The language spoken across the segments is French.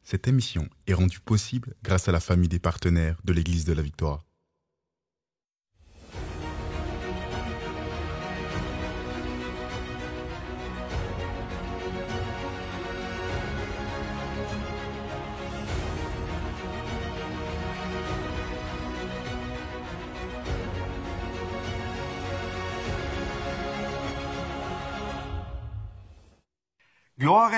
Cette émission est rendue possible grâce à la famille des partenaires de l'Église de la Victoire. Gloire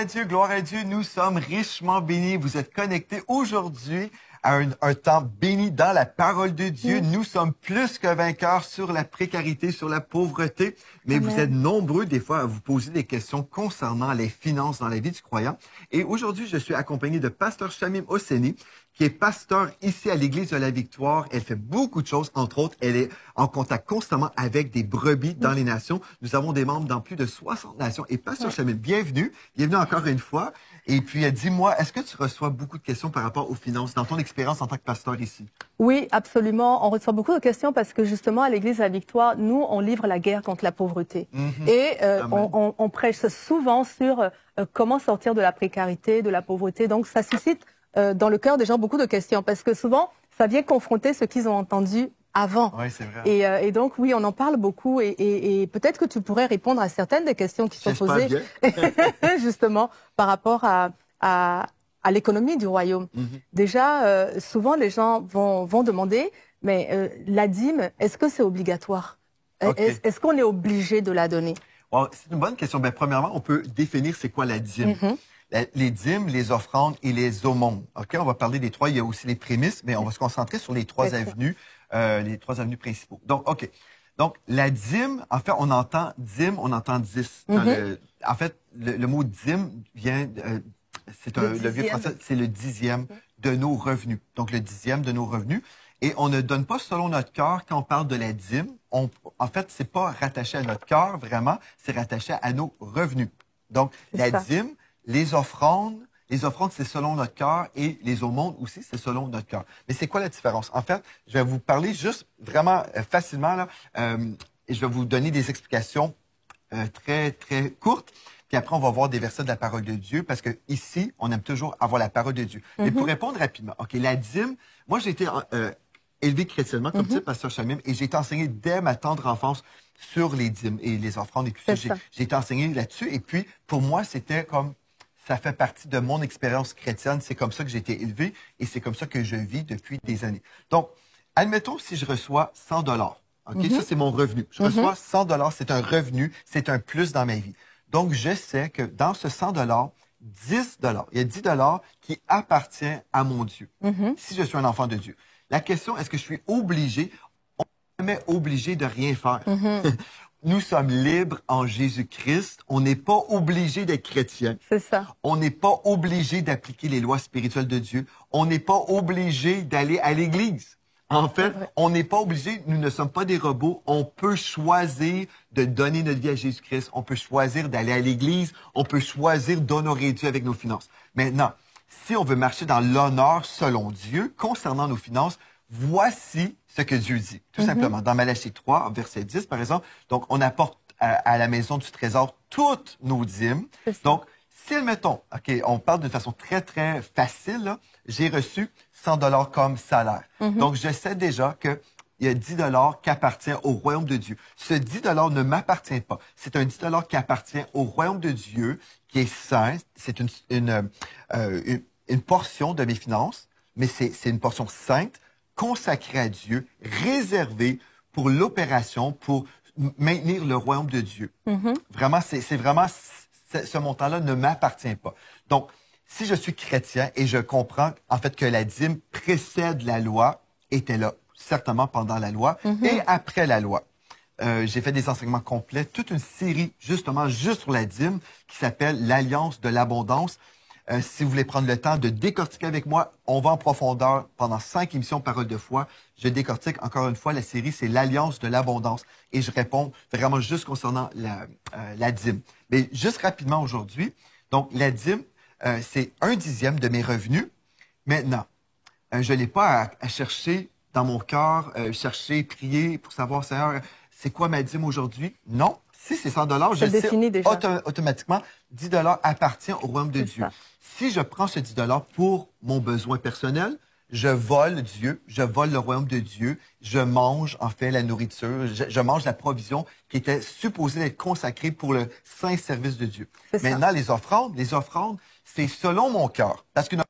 à Dieu, nous sommes richement bénis. Vous êtes connectés aujourd'hui à un temps béni dans la parole de Dieu. Nous sommes plus que vainqueurs sur la précarité, sur la pauvreté, mais Amen. vous êtes nombreux des fois à vous poser des questions concernant les finances dans la vie du croyant. Et aujourd'hui, je suis accompagné de Pasteur Shamim Hosseini, qui est pasteur ici à l'Église de la Victoire. Elle fait beaucoup de choses, entre autres, elle est en contact constamment avec des brebis dans les nations. Nous avons des membres dans plus de 60 nations. Et Pasteur Shamim, bienvenue encore une fois. Et puis, dis-moi, est-ce que tu reçois beaucoup de questions par rapport aux finances dans ton expérience en tant que pasteur ici? Oui, absolument. On reçoit beaucoup de questions parce que justement, à l'Église de la Victoire, nous, on livre la guerre contre la pauvreté. Et on prêche souvent sur comment sortir de la précarité, de la pauvreté. Donc, ça suscite dans le cœur des gens beaucoup de questions parce que souvent, ça vient confronter ce qu'ils ont entendu avant. Oui, c'est vrai. Et donc, oui, on en parle beaucoup et peut-être que tu pourrais répondre à certaines des questions qui sont posées justement par rapport à l'économie du royaume. Déjà, souvent, les gens vont demander, mais la dîme, est-ce que c'est obligatoire? Est-ce qu'on est obligé de la donner? Wow, c'est une bonne question. Ben, premièrement, on peut définir c'est quoi la dîme. Les dîmes, les offrandes et les aumônes. OK, on va parler des trois. Il y a aussi les prémices, mais on va se concentrer sur les trois avenues principaux. Donc, OK. Donc, la dîme, en fait, on entend dîme, on entend 10. En fait, le mot dîme vient, le vieux français, c'est le dixième de nos revenus. Donc, le dixième de nos revenus. Et on ne donne pas selon notre cœur quand on parle de la dîme. En fait, c'est pas rattaché à notre cœur, vraiment, c'est rattaché à nos revenus. Donc, la dîme, les offrandes, c'est selon notre cœur et les aumônes aussi, c'est selon notre cœur. Mais c'est quoi la différence? En fait, je vais vous parler juste vraiment facilement, là, et je vais vous donner des explications très, très courtes. Puis après, on va voir des versets de la parole de Dieu, parce que ici, on aime toujours avoir la parole de Dieu. Mais pour répondre rapidement, OK, la dîme, moi, j'ai été élevé chrétiennement, comme dit Pasteur Shamim, et j'ai été enseigné dès ma tendre enfance sur les dîmes et les offrandes et tout ça. J'ai été enseigné là-dessus, et puis, pour moi, c'était comme... Ça fait partie de mon expérience chrétienne. C'est comme ça que j'ai été élevé et c'est comme ça que je vis depuis des années. Donc, admettons si je reçois 100 dollars. OK, ça, c'est mon revenu. Je reçois 100 dollars, c'est un revenu, c'est un plus dans ma vie. Donc, je sais que dans ce 100 dollars, 10 dollars, il y a 10 dollars qui appartient à mon Dieu. Si je suis un enfant de Dieu. La question, est-ce que je suis obligé? On n'est jamais obligé de rien faire. Nous sommes libres en Jésus-Christ. On n'est pas obligé d'être chrétien. C'est ça. On n'est pas obligé d'appliquer les lois spirituelles de Dieu. On n'est pas obligé d'aller à l'Église. En fait, on n'est pas obligé, nous ne sommes pas des robots. On peut choisir de donner notre vie à Jésus-Christ. On peut choisir d'aller à l'Église. On peut choisir d'honorer Dieu avec nos finances. Maintenant, si on veut marcher dans l'honneur selon Dieu concernant nos finances, voici ce que Dieu dit, tout simplement. Dans Malachie 3, verset 10, par exemple, donc on apporte à la maison du trésor toutes nos dîmes. Donc, si, admettons, OK, on parle d'une façon très, très facile, j'ai reçu 100 dollars comme salaire. Donc, je sais déjà qu'il y a 10 dollars qui appartient au royaume de Dieu. Ce 10 dollars ne m'appartient pas. C'est un 10 dollars qui appartient au royaume de Dieu, qui est saint. C'est une portion de mes finances, mais c'est une portion sainte, consacré à Dieu, réservé pour l'opération, pour maintenir le royaume de Dieu. Vraiment, ce montant-là ne m'appartient pas. Donc, si je suis chrétien et je comprends en fait que la dîme précède la loi, était là certainement pendant la loi et après la loi. J'ai fait des enseignements complets, toute une série justement juste sur la dîme qui s'appelle l'Alliance de l'abondance. Si vous voulez prendre le temps de décortiquer avec moi, on va en profondeur pendant 5 émissions Parole de foi. Je décortique encore une fois, la série, c'est l'Alliance de l'abondance. Et je réponds vraiment juste concernant la dîme. Mais juste rapidement aujourd'hui, donc la dîme, c'est 1/10 de mes revenus. Maintenant, je n'ai pas à chercher dans mon cœur, chercher, prier pour savoir, Seigneur, c'est quoi ma dîme aujourd'hui? Non, Si c'est 100 je sais déjà. Automatiquement, 10 appartient au royaume de Dieu. Ça. Si je prends ce 10 pour mon besoin personnel, je vole Dieu, je vole le royaume de Dieu, je mange en fait la nourriture, je mange la provision qui était supposée être consacrée pour le saint service de Dieu. Maintenant, les offrandes, c'est selon mon cœur. Parce que c'est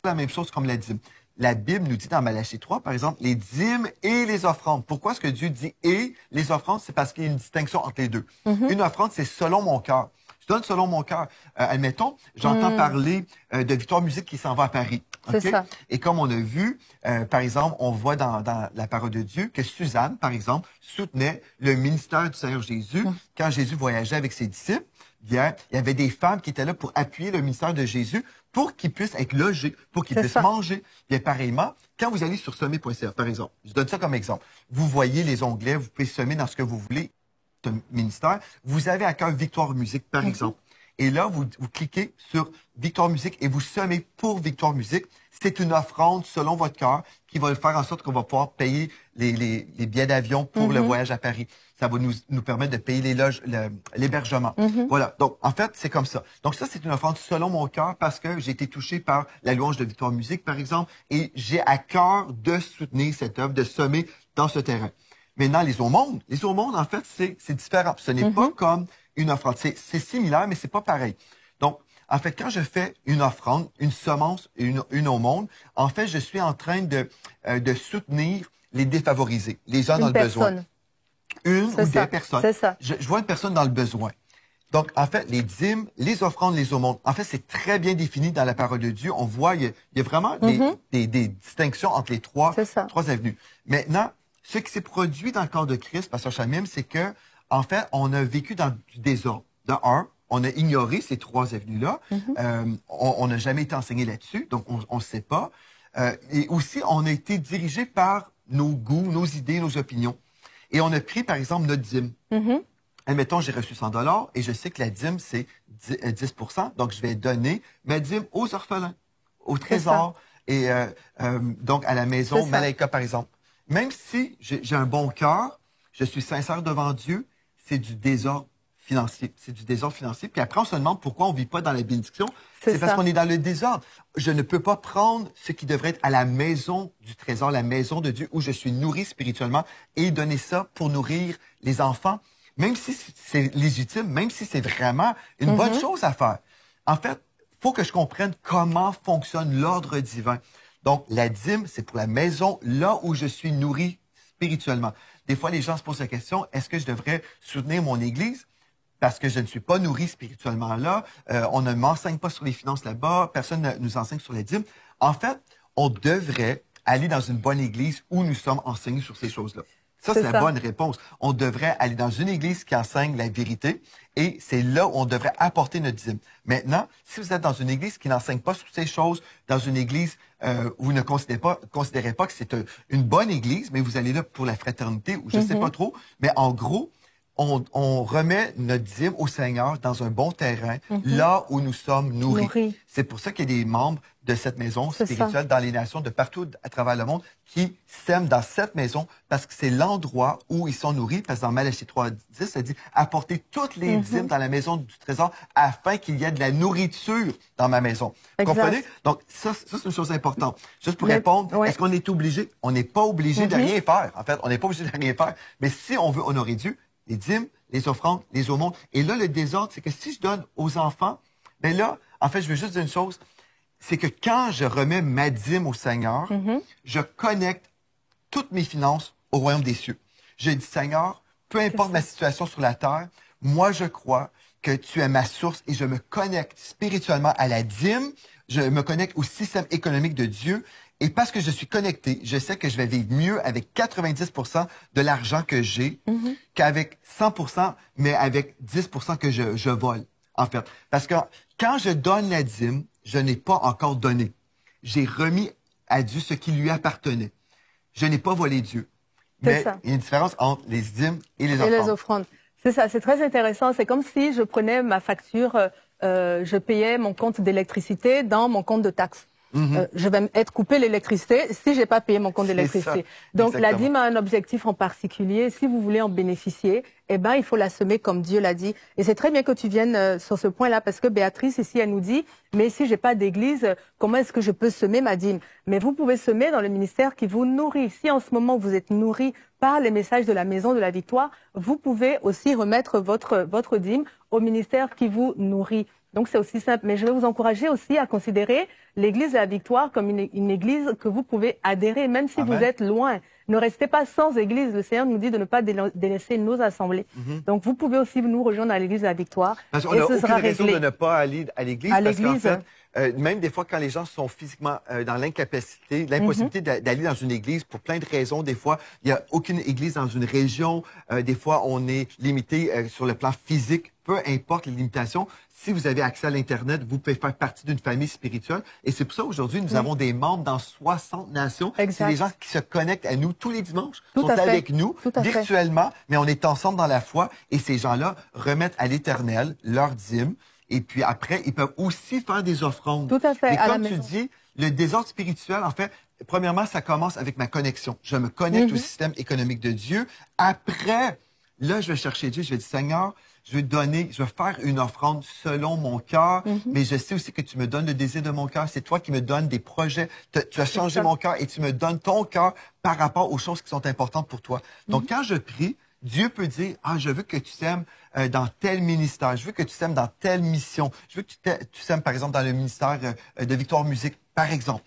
la même chose comme la dîme. La Bible nous dit dans Malachie 3, par exemple, les dîmes et les offrandes. Pourquoi est-ce que Dieu dit « et » les offrandes? C'est parce qu'il y a une distinction entre les deux. Une offrande, c'est selon mon cœur. Je donne selon mon cœur. Admettons, j'entends parler de Victoire Musique qui s'en va à Paris. Okay? C'est ça. Et comme on a vu, par exemple, on voit dans la parole de Dieu que Suzanne, par exemple, soutenait le ministère du Seigneur Jésus quand Jésus voyageait avec ses disciples. Bien, il y avait des femmes qui étaient là pour appuyer le ministère de Jésus pour qu'ils puissent être logés, pour qu'ils puissent manger. Bien, pareillement, quand vous allez sur semer.ca, par exemple, je donne ça comme exemple, vous voyez les onglets, vous pouvez semer dans ce que vous voulez, ce ministère, vous avez à cœur Victoire Musique, par exemple. Et là, vous cliquez sur Victoire Musique et vous semez pour Victoire Musique. C'est une offrande selon votre cœur qui va faire en sorte qu'on va pouvoir payer les billets d'avion pour le voyage à Paris. Ça va nous permettre de payer les loges, l'hébergement. Voilà. Donc, en fait, c'est comme ça. Donc, ça, c'est une offrande selon mon cœur parce que j'ai été touché par la louange de Victoire Musique, par exemple, et j'ai à cœur de soutenir cette œuvre, de semer dans ce terrain. Maintenant, les aumônes, en fait, c'est différent. Ce n'est pas comme une offrande. C'est similaire, mais c'est pas pareil. Donc, en fait, quand je fais une offrande, une semence, une aumône, en fait, je suis en train de soutenir les défavorisés, les gens dans le besoin. Une ou des personnes. C'est ça. Je vois une personne dans le besoin. Donc, en fait, les dîmes, les offrandes, les aumônes, en fait, c'est très bien défini dans la parole de Dieu. On voit, il y a vraiment des distinctions entre les trois avenues. Maintenant, ce qui s'est produit dans le corps de Christ, Pasteur Chamim, c'est que, en fait, on a vécu dans du désordre. De un, on a ignoré ces trois avenues-là. On n'a jamais été enseigné là-dessus, donc on ne sait pas. Et aussi, on a été dirigé par nos goûts, nos idées, nos opinions. Et on a pris, par exemple, notre dîme. Admettons, j'ai reçu 100 et je sais que la dîme, c'est 10 donc je vais donner ma dîme aux orphelins, au trésor, et donc à la maison Malaika, par exemple. Même si j'ai un bon cœur, je suis sincère devant Dieu, c'est du désordre financier. C'est du désordre financier. Puis après, on se demande pourquoi on ne vit pas dans la bénédiction. C'est parce qu'on est dans le désordre. Je ne peux pas prendre ce qui devrait être à la maison du trésor, la maison de Dieu, où je suis nourri spirituellement, et donner ça pour nourrir les enfants, même si c'est légitime, même si c'est vraiment une bonne chose à faire. En fait, il faut que je comprenne comment fonctionne l'ordre divin. Donc, la dîme, c'est pour la maison, là où je suis nourri spirituellement. Des fois, les gens se posent la question, est-ce que je devrais soutenir mon Église parce que je ne suis pas nourri spirituellement là? On ne m'enseigne pas sur les finances là-bas, personne ne nous enseigne sur la dîme. En fait, on devrait aller dans une bonne Église où nous sommes enseignés sur ces choses-là. Ça, c'est la bonne réponse. On devrait aller dans une église qui enseigne la vérité et c'est là où on devrait apporter notre dîme. Maintenant, si vous êtes dans une église qui n'enseigne pas sur ces choses, dans une église où vous ne considérez pas que c'est une bonne église, mais vous allez là pour la fraternité ou je ne sais pas trop, mais en gros, on remet notre dîme au Seigneur dans un bon terrain, là où nous sommes nourris. C'est pour ça qu'il y a des membres de cette maison spirituelle dans les nations de partout à travers le monde qui sèment dans cette maison parce que c'est l'endroit où ils sont nourris. Parce que dans Malachie 3:10, ça dit « Apportez toutes les dîmes dans la maison du trésor afin qu'il y ait de la nourriture dans ma maison. » Vous comprenez? Donc, ça c'est une chose importante. Juste pour répondre, est-ce qu'on est obligé? On n'est pas obligé de rien faire. En fait, on n'est pas obligé de rien faire. Mais si on veut honorer Dieu, les dîmes, les offrandes, les aumônes. Et là, le désordre, c'est que si je donne aux enfants, ben là, en fait, je veux juste dire une chose, c'est que quand je remets ma dîme au Seigneur, je connecte toutes mes finances au royaume des cieux. Je dis, Seigneur, peu importe ma situation sur la terre, moi, je crois que tu es ma source et je me connecte spirituellement à la dîme, je me connecte au système économique de Dieu. Et parce que je suis connecté, je sais que je vais vivre mieux avec 90% de l'argent que j'ai qu'avec 100%, mais avec 10% que je vole, en fait. Parce que quand je donne la dîme, je n'ai pas encore donné. J'ai remis à Dieu ce qui lui appartenait. Je n'ai pas volé Dieu. Mais il y a une différence entre les dîmes et les offrandes. Et les offrandes. C'est ça, c'est très intéressant. C'est comme si je prenais ma facture, je payais mon compte d'électricité dans mon compte de taxes. Je vais être coupé l'électricité si j'ai pas payé mon compte d'électricité. Donc la dîme a un objectif en particulier. Si vous voulez en bénéficier, eh ben, il faut la semer comme Dieu l'a dit. Et c'est très bien que tu viennes sur ce point-là, parce que Béatrice, ici, elle nous dit, mais si j'ai pas d'église, comment est-ce que je peux semer ma dîme? Mais vous pouvez semer dans le ministère qui vous nourrit. Si en ce moment vous êtes nourri par les messages de la Maison de la Victoire, vous pouvez aussi remettre votre dîme au ministère qui vous nourrit. Donc, c'est aussi simple. Mais je vais vous encourager aussi à considérer l'Église de la Victoire comme une église que vous pouvez adhérer, même si vous êtes loin. Ne restez pas sans église. Le Seigneur nous dit de ne pas délaisser nos assemblées. Donc, vous pouvez aussi nous rejoindre à l'Église de la Victoire. Parce qu'on n'a aucune raison de ne pas aller à l'Église. Parce qu'en fait, même des fois, quand les gens sont physiquement dans l'impossibilité d'aller dans une église pour plein de raisons, des fois, il n'y a aucune église dans une région. Des fois, on est limité sur le plan physique. Peu importe les limitations, si vous avez accès à l'Internet, vous pouvez faire partie d'une famille spirituelle. Et c'est pour ça, aujourd'hui, nous avons des membres dans 60 nations. C'est des gens qui se connectent à nous tous les dimanches, sont avec nous virtuellement, mais on est ensemble dans la foi. Et ces gens-là remettent à l'Éternel leur dîme. Et puis après, ils peuvent aussi faire des offrandes. Tout à fait. Et comme tu dis, le désordre spirituel, en fait, premièrement, ça commence avec ma connexion. Je me connecte au système économique de Dieu. Après, là, je vais chercher Dieu. Je vais dire, Seigneur, je vais faire une offrande selon mon cœur, mais je sais aussi que tu me donnes le désir de mon cœur. C'est toi qui me donnes des projets. Tu as changé mon cœur et tu me donnes ton cœur par rapport aux choses qui sont importantes pour toi. Donc, quand je prie, Dieu peut dire, je veux que tu sèmes dans tel ministère, je veux que tu sèmes dans telle mission, je veux que tu sèmes, par exemple, dans le ministère de Victoire Musique, par exemple.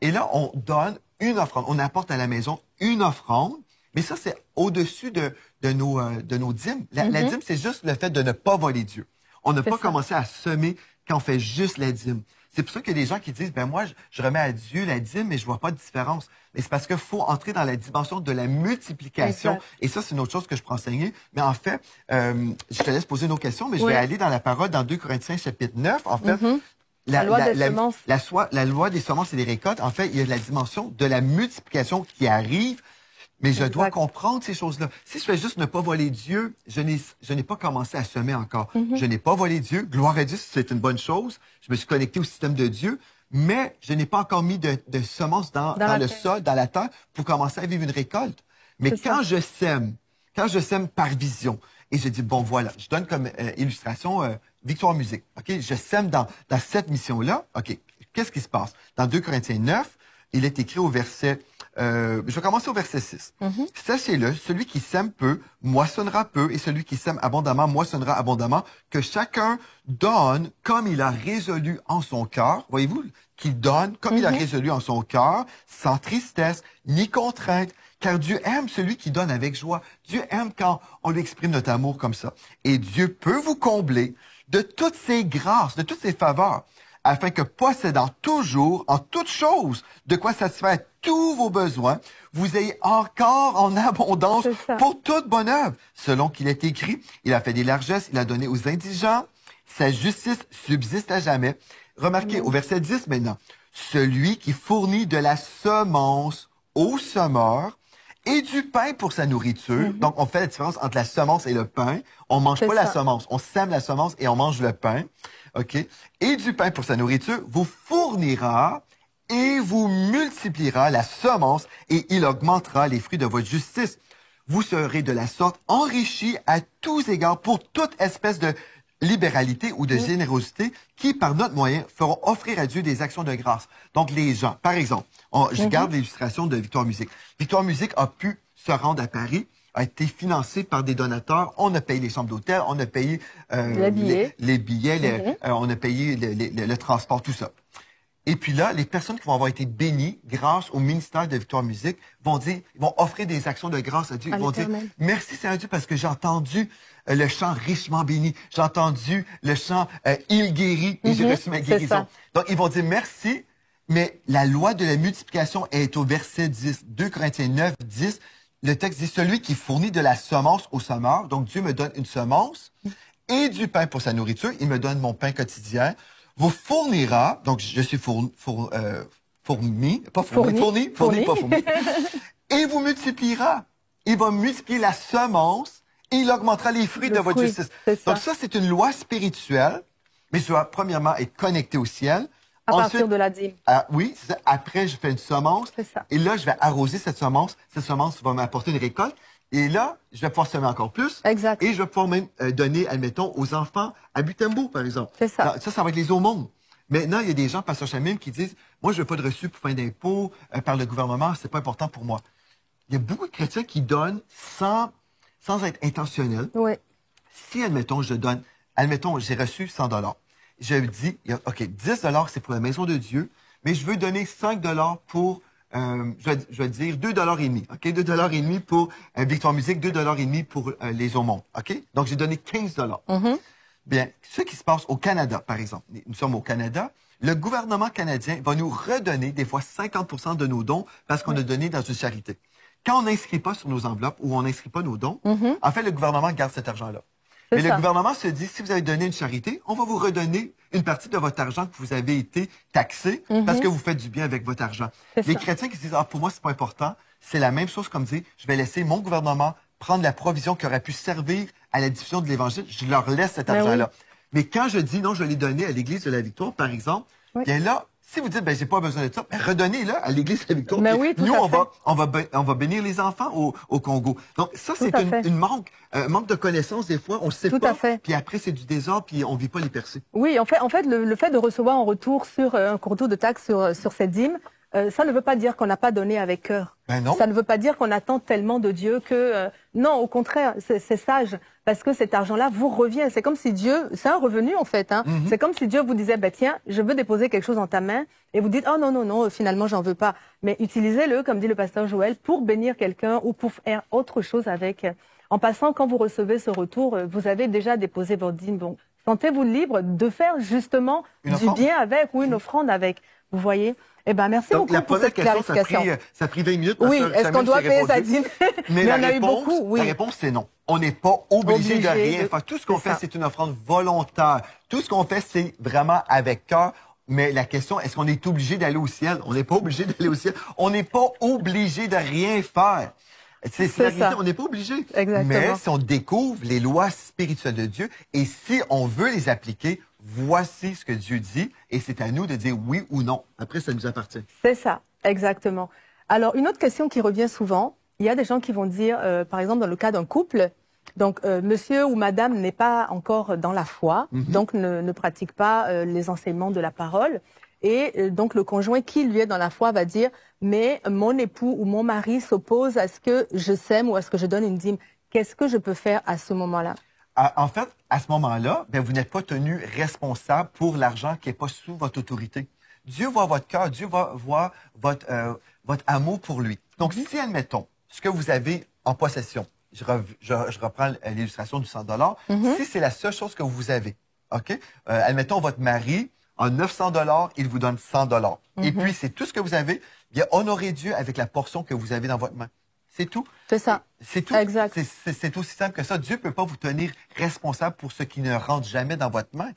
Et là, on donne une offrande. On apporte à la maison une offrande, mais ça, c'est au-dessus de nos dîmes. La dîme, c'est juste le fait de ne pas voler Dieu. On n'a pas commencé à semer quand on fait juste la dîme. C'est pour ça qu'il y a des gens qui disent, moi, je remets à Dieu la dîme, mais je vois pas de différence. Mais c'est parce qu'il faut entrer dans la dimension de la multiplication. Exact. Et ça, c'est une autre chose que je peux enseigner. Mais en fait, je te laisse poser nos questions, mais je vais aller dans la parole dans 2 Corinthiens chapitre 9. En fait, la loi des semences et des récoltes, en fait, il y a la dimension de la multiplication qui arrive. Mais je dois comprendre ces choses-là. Si je fais juste ne pas voler Dieu, je n'ai pas commencé à semer encore. Je n'ai pas volé Dieu. Gloire à Dieu, c'est une bonne chose. Je me suis connecté au système de Dieu, mais je n'ai pas encore mis de semences dans le sol, dans la terre, pour commencer à vivre une récolte. Mais quand je sème par vision, et je dis, bon, voilà, je donne comme illustration Victoire Musique. OK? Je sème dans cette mission-là. OK. Qu'est-ce qui se passe? Dans 2 Corinthiens 9, il est écrit au verset... je vais commencer au verset 6. Sachez-le, celui qui sème peu, moissonnera peu, et celui qui sème abondamment, moissonnera abondamment, que chacun donne comme il a résolu en son cœur. Voyez-vous, qu'il donne comme il a résolu en son cœur, sans tristesse, ni contrainte, car Dieu aime celui qui donne avec joie. Dieu aime quand on lui exprime notre amour comme ça. Et Dieu peut vous combler de toutes ses grâces, de toutes ses faveurs, afin que possédant toujours, en toutes choses, de quoi satisfaire tous vos besoins, vous ayez encore en abondance pour toute bonne œuvre. Selon qu'il est écrit, il a fait des largesses, il a donné aux indigents, sa justice subsiste à jamais. Remarquez au verset 10 maintenant, celui qui fournit de la semence au semeur et du pain pour sa nourriture. Donc, on fait la différence entre la semence et le pain. On mange pas la semence, on sème la semence et on mange le pain. OK? Et du pain pour sa nourriture, vous fournira et vous multipliera la semence et il augmentera les fruits de votre justice. Vous serez de la sorte enrichis à tous égards pour toute espèce de libéralité ou de générosité qui, par notre moyen, feront offrir à Dieu des actions de grâce. Donc, les gens, par exemple, je garde l'illustration de Victoire Musique. Victoire Musique a pu se rendre à Paris, a été financé par des donateurs. On a payé les chambres d'hôtel, on a payé les billets, on a payé le transport, tout ça. Et puis là, les personnes qui vont avoir été bénies grâce au ministère de Victoire Musique vont offrir des actions de grâce à Dieu. Ils vont dire, merci Seigneur Dieu parce que j'ai entendu le chant richement béni. J'ai entendu le chant il guérit et j'ai reçu ma guérison. Donc, ils vont dire merci, mais la loi de la multiplication est au verset 10. 2 Corinthiens 9, 10. Le texte dit, celui qui fournit de la semence au semeur, donc Dieu me donne une semence et du pain pour sa nourriture, il me donne mon pain quotidien, vous fournira, donc je suis fourni, et vous multipliera. Il va multiplier la semence et il augmentera les fruits de votre justice. Donc ça, c'est une loi spirituelle, mais je dois premièrement être connecté au ciel. À partir de la dîme. Oui, après, je fais une semence. Et là, je vais arroser cette semence. Cette semence va m'apporter une récolte Et là, je vais pouvoir semer encore plus. Exact. Et je vais pouvoir même donner, admettons, aux enfants à Butembo, par exemple. C'est ça. Ça va être les aumônes. Maintenant, il y a des gens, pasteur Chamim, qui disent, moi, je veux pas de reçu pour fin d'impôt par le gouvernement, c'est pas important pour moi. Il y a beaucoup de chrétiens qui donnent sans être intentionnels. Oui. Si, admettons, j'ai reçu 100 $. Je dis, OK, 10 $ c'est pour la maison de Dieu, mais je veux donner 5 $ pour, je vais dire 2,5 $. OK, 2,5 $ pour Victoire Musique, 2,5 $ pour les aumônes. OK? Donc, j'ai donné 15 $. Bien, ce qui se passe au Canada, par exemple, nous sommes au Canada, le gouvernement canadien va nous redonner des fois 50 % de nos dons parce qu'on a donné dans une charité. Quand on n'inscrit pas sur nos enveloppes ou on n'inscrit pas nos dons, en fait, le gouvernement garde cet argent-là. Mais le gouvernement se dit, si vous avez donné une charité, on va vous redonner une partie de votre argent que vous avez été taxé parce que vous faites du bien avec votre argent. Les chrétiens qui se disent, pour moi, c'est pas important, c'est la même chose comme dire, je vais laisser mon gouvernement prendre la provision qui aurait pu servir à la diffusion de l'Évangile, je leur laisse cet argent-là. Mais quand je dis non, je l'ai donné à l'Église de la Victoire, par exemple, bien là, si vous dites, j'ai pas besoin de ça, redonnez-le à l'Église de la Victoire. Nous, on va bénir les enfants au Congo. Donc, ça, c'est une manque de connaissances, des fois, on ne sait pas. Puis après, c'est du désordre, puis on ne vit pas les percées. Oui, en fait, le fait de recevoir en retour sur un cours d'eau de taxe sur cette dîme, ça ne veut pas dire qu'on n'a pas donné avec cœur. Ben non. Ça ne veut pas dire qu'on attend tellement de Dieu que... non, au contraire, c'est sage, parce que cet argent-là vous revient. C'est comme si Dieu... C'est un revenu, en fait. C'est comme si Dieu vous disait, tiens, je veux déposer quelque chose dans ta main, et vous dites, oh non, finalement, j'en veux pas. Mais utilisez-le, comme dit le pasteur Joël, pour bénir quelqu'un ou pour faire autre chose avec. En passant, quand vous recevez ce retour, vous avez déjà déposé votre dîme. Bon, sentez-vous libre de faire justement du bien avec ou une offrande avec. Vous voyez? Eh ben, merci beaucoup pour cette clarification. Ça a pris 20 minutes. Oui, est-ce qu'on doit payer sa dîme? Mais on a eu beaucoup, oui. La réponse, c'est non. On n'est pas obligé de rien faire. Tout ce qu'on fait, c'est une offrande volontaire. Tout ce qu'on fait, c'est vraiment avec cœur. Mais la question, est-ce qu'on est obligé d'aller au ciel? On n'est pas obligé d'aller au ciel. On n'est pas obligé de rien faire. C'est la réalité, on n'est pas obligé. Exactement. Mais si on découvre les lois spirituelles de Dieu et si on veut les appliquer, voici ce que Dieu dit et c'est à nous de dire oui ou non. Après, ça nous appartient. C'est ça, exactement. Alors, une autre question qui revient souvent, il y a des gens qui vont dire, par exemple, dans le cas d'un couple, donc monsieur ou madame n'est pas encore dans la foi, donc ne pratique pas les enseignements de la parole. Et donc le conjoint qui lui est dans la foi va dire, mais mon époux ou mon mari s'oppose à ce que je sème ou à ce que je donne une dîme. Qu'est-ce que je peux faire à ce moment-là? En fait, à ce moment-là, vous n'êtes pas tenu responsable pour l'argent qui n'est pas sous votre autorité. Dieu voit votre cœur, Dieu va voir votre amour pour lui. Donc, si, admettons, ce que vous avez en possession, je reprends l'illustration du 100 $, si c'est la seule chose que vous avez, OK? Admettons, votre mari, en 900 $, il vous donne 100 $. Et puis, c'est tout ce que vous avez, bien, honorez Dieu avec la portion que vous avez dans votre main. C'est tout. C'est ça. C'est tout. Exact. C'est aussi simple que ça. Dieu ne peut pas vous tenir responsable pour ce qui ne rentre jamais dans votre main.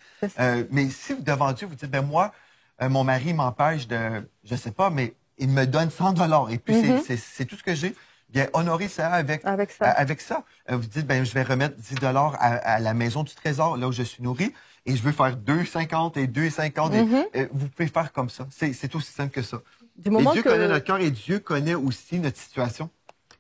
Mais si devant Dieu, vous dites, moi, mon mari m'empêche de, je sais pas, mais il me donne 100 $. Et puis, c'est tout ce que j'ai. Bien, honorez ça avec ça. Vous dites, je vais remettre 10 $ à la maison du trésor, là où je suis nourri, et je veux faire 2,50 et 2,50. Vous pouvez faire comme ça. C'est aussi simple que ça. Et Dieu connaît notre cœur et Dieu connaît aussi notre situation.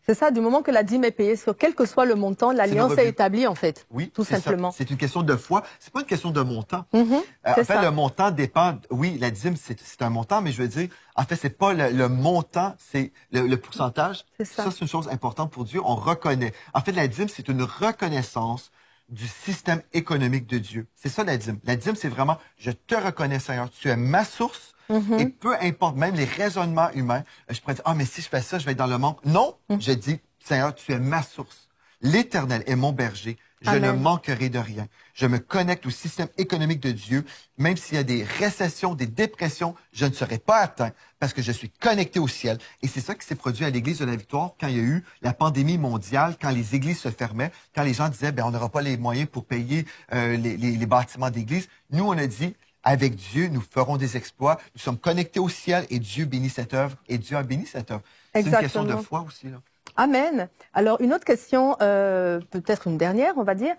C'est ça, du moment que la dîme est payée sur quel que soit le montant, l'alliance est établie, en fait. Oui, tout simplement. C'est une question de foi. C'est pas une question de montant. En fait, le montant dépend. Oui, la dîme, c'est un montant, mais je veux dire, en fait, c'est pas le montant, c'est le pourcentage. Ça, c'est une chose importante pour Dieu. On reconnaît. En fait, la dîme, c'est une reconnaissance du système économique de Dieu. C'est ça, la dîme. La dîme, c'est vraiment, je te reconnais, Seigneur. Tu es ma source. Et peu importe, même les raisonnements humains, je pourrais dire, mais si je fais ça, je vais être dans le manque. Non, je dis, Seigneur, tu es ma source. L'Éternel est mon berger. Je ne manquerai de rien. Je me connecte au système économique de Dieu. Même s'il y a des récessions, des dépressions, je ne serai pas atteint parce que je suis connecté au ciel. Et c'est ça qui s'est produit à l'Église de la Victoire quand il y a eu la pandémie mondiale, quand les églises se fermaient, quand les gens disaient, on n'aura pas les moyens pour payer les bâtiments d'église. Nous, on a dit, avec Dieu, nous ferons des exploits. Nous sommes connectés au ciel et Dieu bénit cette œuvre. Et Dieu a béni cette œuvre. C'est une question de foi aussi, là. Amen. Alors, une autre question, peut-être une dernière, on va dire.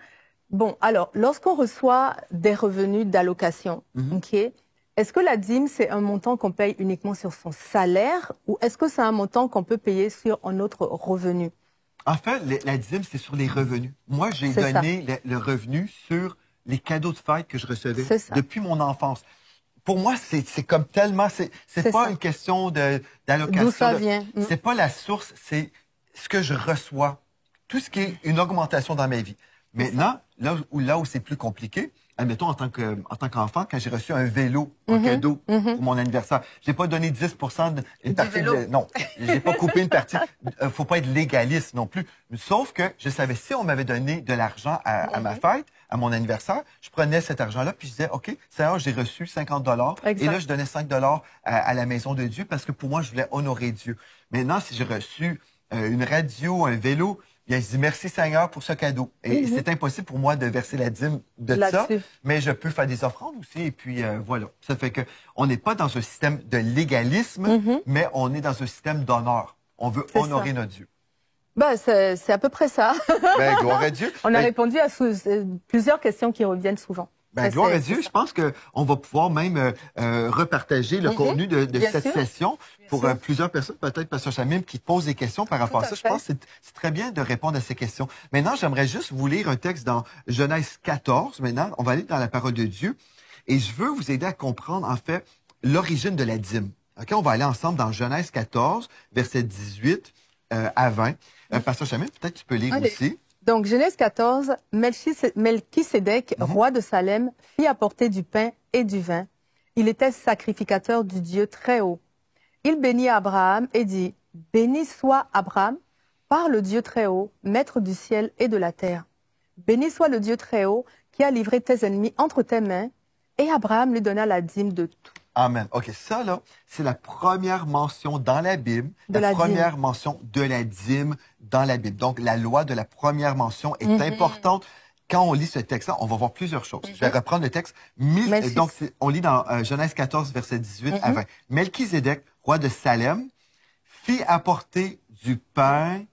Bon, alors, lorsqu'on reçoit des revenus d'allocation, est-ce que la dîme, c'est un montant qu'on paye uniquement sur son salaire ou est-ce que c'est un montant qu'on peut payer sur un autre revenu? En fait, la dîme, c'est sur les revenus. Moi, j'ai donné le revenu sur les cadeaux de fête que je recevais depuis mon enfance. Pour moi, c'est comme tellement... C'est pas une question d'allocation. D'où ça vient. C'est pas la source, c'est ce que je reçois. Tout ce qui est une augmentation dans ma vie. Maintenant, là où c'est plus compliqué, admettons, en tant qu'enfant, quand j'ai reçu un vélo en cadeau pour mon anniversaire, j'ai pas donné 10 d'une partie non, j'ai pas coupé une partie. Faut pas être légaliste non plus. Sauf que je savais, si on m'avait donné de l'argent à ma fête, à mon anniversaire, je prenais cet argent-là, puis je disais, OK, Seigneur, j'ai reçu 50 $, et là, je donnais 5 $ à la maison de Dieu, parce que pour moi, je voulais honorer Dieu. Maintenant, si j'ai reçu une radio, un vélo, bien, je dis merci Seigneur pour ce cadeau. Et c'est impossible pour moi de verser la dîme de ça, mais je peux faire des offrandes aussi. Et puis voilà. Ça fait que on n'est pas dans un système de légalisme, mais on est dans un système d'honneur. On veut honorer notre Dieu. Ben, c'est à peu près ça. Ben, gloire à Dieu. On a répondu à plusieurs questions qui reviennent souvent. Ben, gloire à Dieu. Je pense qu'on va pouvoir même repartager le contenu de cette session pour plusieurs personnes, peut-être Pasteur Chamim, qui posent des questions par rapport à ça. Je pense que c'est très bien de répondre à ces questions. Maintenant, j'aimerais juste vous lire un texte dans Genèse 14. Maintenant, on va aller dans la parole de Dieu. Et je veux vous aider à comprendre, en fait, l'origine de la dîme. OK? On va aller ensemble dans Genèse 14, versets 18 à 20. Pasteur Chamim, peut-être tu peux lire aussi. Donc, Genèse 14, Melchisédek, roi de Salem, fit apporter du pain et du vin. Il était sacrificateur du Dieu très haut. Il bénit Abraham et dit, « Béni soit Abraham par le Dieu très haut, maître du ciel et de la terre. Béni soit le Dieu très haut qui a livré tes ennemis entre tes mains. » Et Abraham lui donna la dîme de tout. Amen. OK, ça, là, c'est la première mention dans la Bible, la première mention de la dîme dans la Bible. Donc, la loi de la première mention est importante. Quand on lit ce texte-là, on va voir plusieurs choses. Je vais reprendre le texte. Donc, on lit dans Genèse 14, verset 18 à 20. Melchisédek, roi de Salem, fit apporter du pain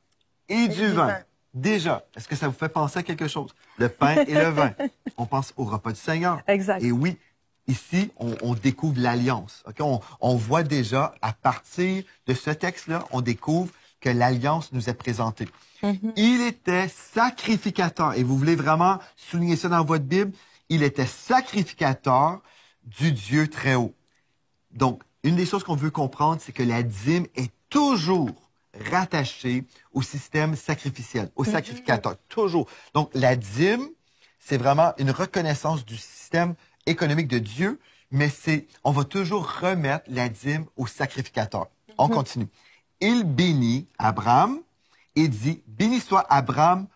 et du vin. Déjà, est-ce que ça vous fait penser à quelque chose? Le pain et le vin. On pense au repas du Seigneur. Exact. Et oui, ici, on découvre l'alliance. Okay? On voit déjà, à partir de ce texte-là, on découvre que l'alliance nous est présentée. Il était sacrificateur. Et vous voulez vraiment souligner ça dans votre Bible? Il était sacrificateur du Dieu très haut. Donc, une des choses qu'on veut comprendre, c'est que la dîme est toujours rattachée au système sacrificiel, au sacrificateur. Toujours. Donc, la dîme, c'est vraiment une reconnaissance du système économique de Dieu, mais on va toujours remettre la dîme au sacrificateur. On continue. Il bénit Abraham et dit, béni soit Abraham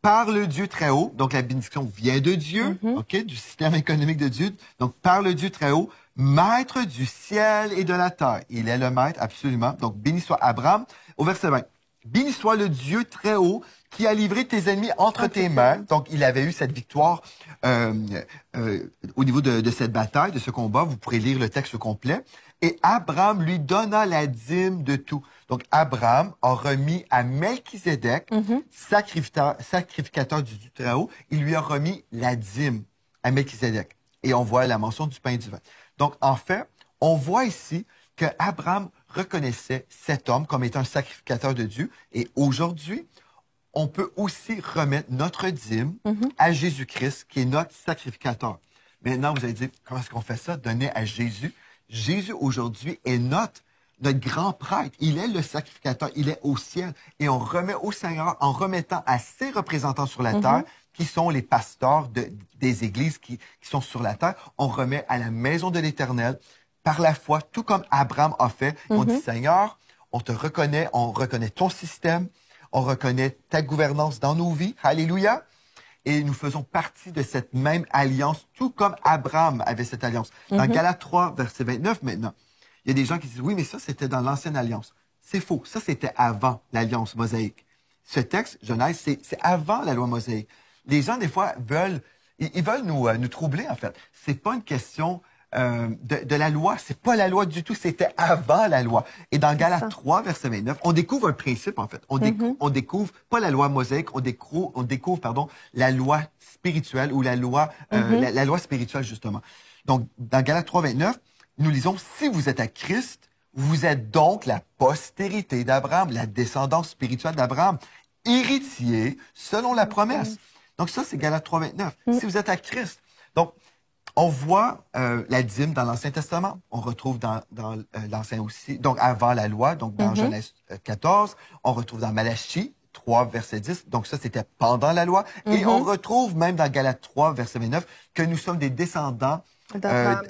par le Dieu très haut. Donc, la bénédiction vient de Dieu, ok, du système économique de Dieu. Donc, par le Dieu très haut, maître du ciel et de la terre. Il est le maître, absolument. Donc, béni soit Abraham. Au verset 20. Béni soit le Dieu très haut qui a livré tes ennemis entre tes mains. Donc, il avait eu cette victoire au niveau de cette bataille, de ce combat. Vous pourrez lire le texte complet. Et Abraham lui donna la dîme de tout. Donc, Abraham a remis à Melchisédek, sacrificateur du Dieu très haut, il lui a remis la dîme à Melchisédek. Et on voit la mention du pain et du vin. Donc, en fait, on voit ici que Abraham reconnaissait cet homme comme étant un sacrificateur de Dieu. Et aujourd'hui, on peut aussi remettre notre dîme à Jésus-Christ, qui est notre sacrificateur. Maintenant, vous allez dire, comment est-ce qu'on fait ça? Donner à Jésus. Jésus, aujourd'hui, est notre grand prêtre. Il est le sacrificateur. Il est au ciel. Et on remet au Seigneur en remettant à ses représentants sur la terre, qui sont les pasteurs des églises qui sont sur la terre. On remet à la maison de l'Éternel par la foi, tout comme Abraham a fait. On dit, Seigneur, on te reconnaît, on reconnaît ton système, on reconnaît ta gouvernance dans nos vies. Alléluia. Et nous faisons partie de cette même alliance, tout comme Abraham avait cette alliance. Dans Galates 3, verset 29 maintenant, il y a des gens qui disent, oui, mais ça, c'était dans l'ancienne alliance. C'est faux. Ça, c'était avant l'alliance mosaïque. Ce texte, Genèse, c'est avant la loi mosaïque. Les gens, des fois, veulent nous troubler, en fait. C'est pas une question de la loi. C'est pas la loi du tout. C'était avant la loi. Et dans Galates 3, verset 29, on découvre un principe, en fait. On découvre pas la loi mosaïque, on découvre, la loi spirituelle ou la loi spirituelle, justement. Donc, dans Galates 3, 29, nous lisons, si vous êtes à Christ, vous êtes donc la postérité d'Abraham, la descendance spirituelle d'Abraham. héritiers selon la promesse. Donc ça, c'est Galates 3:29. Si vous êtes à Christ. Donc, on voit la dîme dans l'Ancien Testament. On retrouve dans l'Ancien aussi, donc avant la loi, donc dans Genèse 14. On retrouve dans Malachie 3, verset 10. Donc ça, c'était pendant la loi. Et on retrouve même dans Galates 3, verset 29, que nous sommes des descendants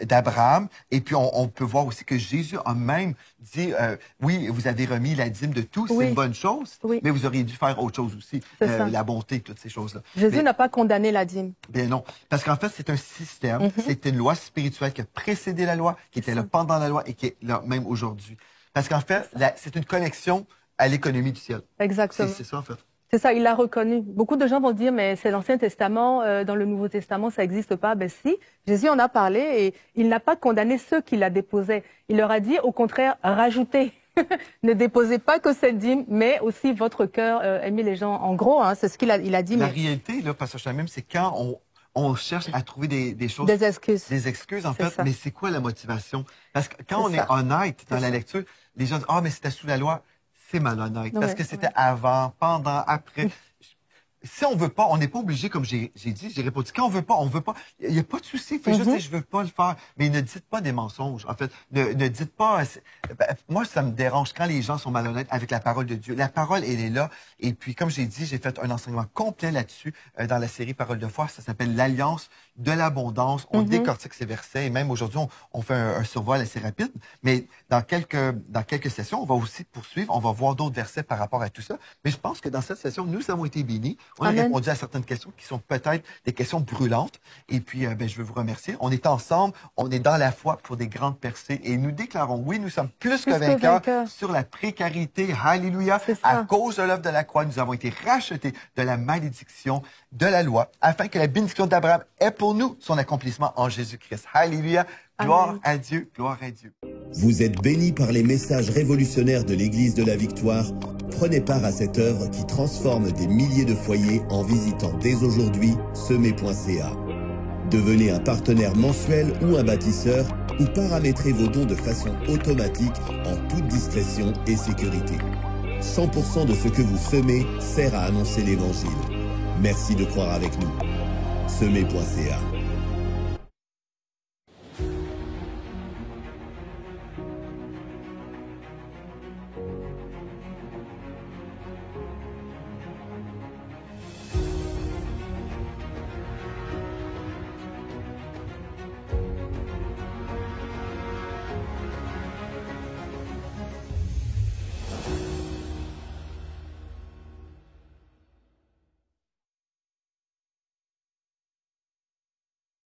d'Abraham. Et puis, on peut voir aussi que Jésus a même dit, oui, vous avez remis la dîme de tout, c'est une bonne chose, mais vous auriez dû faire autre chose aussi, la bonté, toutes ces choses-là. Jésus n'a pas condamné la dîme. Bien non, parce qu'en fait, c'est un système, c'est une loi spirituelle qui a précédé la loi, qui était là pendant la loi et qui est là même aujourd'hui. Parce qu'en fait, c'est une connexion à l'économie du ciel. Exactement. C'est ça, en fait. C'est ça, il l'a reconnu. Beaucoup de gens vont dire, mais c'est l'Ancien Testament, dans le Nouveau Testament, ça n'existe pas. Ben si, Jésus en a parlé et il n'a pas condamné ceux qui la déposaient. Il leur a dit, au contraire, rajoutez. Ne déposez pas que cette dîme, mais aussi votre cœur. Aimez les gens. En gros, hein, c'est ce qu'il a dit. La réalité, là, Pasteur Chamim, c'est quand on cherche à trouver des choses... Des excuses. Des excuses, en fait. Ça. Mais c'est quoi la motivation? Parce que quand on est honnête dans la lecture, les gens disent, ah, mais c'était sous la loi. C'est malhonnête, parce que c'était avant, pendant, après. Si on veut pas, on n'est pas obligé, comme j'ai dit, j'ai répondu, quand on veut pas, il n'y a pas de souci, faites juste dire, je veux pas le faire. Mais ne dites pas des mensonges, en fait. Ne dites pas, moi, ça me dérange quand les gens sont malhonnêtes avec la parole de Dieu. La parole, elle est là. Et puis, comme j'ai dit, j'ai fait un enseignement complet là-dessus, dans la série Parole de foi. Ça s'appelle l'Alliance de l'abondance. On décortique ces versets. Et même aujourd'hui, on fait un survol assez rapide. Mais dans quelques sessions, on va aussi poursuivre. On va voir d'autres versets par rapport à tout ça. Mais je pense que dans cette session, nous avons été bénis. On a répondu à certaines questions qui sont peut-être des questions brûlantes. Et puis, je veux vous remercier. On est ensemble, on est dans la foi pour des grandes percées. Et nous déclarons, oui, nous sommes plus que vainqueurs sur la précarité. Alléluia. À cause de l'œuvre de la croix, nous avons été rachetés de la malédiction de la loi, afin que la bénédiction d'Abraham ait pour nous son accomplissement en Jésus-Christ. Alléluia. Gloire à Dieu, gloire à Dieu. Vous êtes bénis par les messages révolutionnaires de l'Église de la Victoire. Prenez part à cette œuvre qui transforme des milliers de foyers en visitant dès aujourd'hui semer.ca. Devenez un partenaire mensuel ou un bâtisseur ou paramétrez vos dons de façon automatique en toute discrétion et sécurité. 100% de ce que vous semez sert à annoncer l'Évangile. Merci de croire avec nous. Semer.ca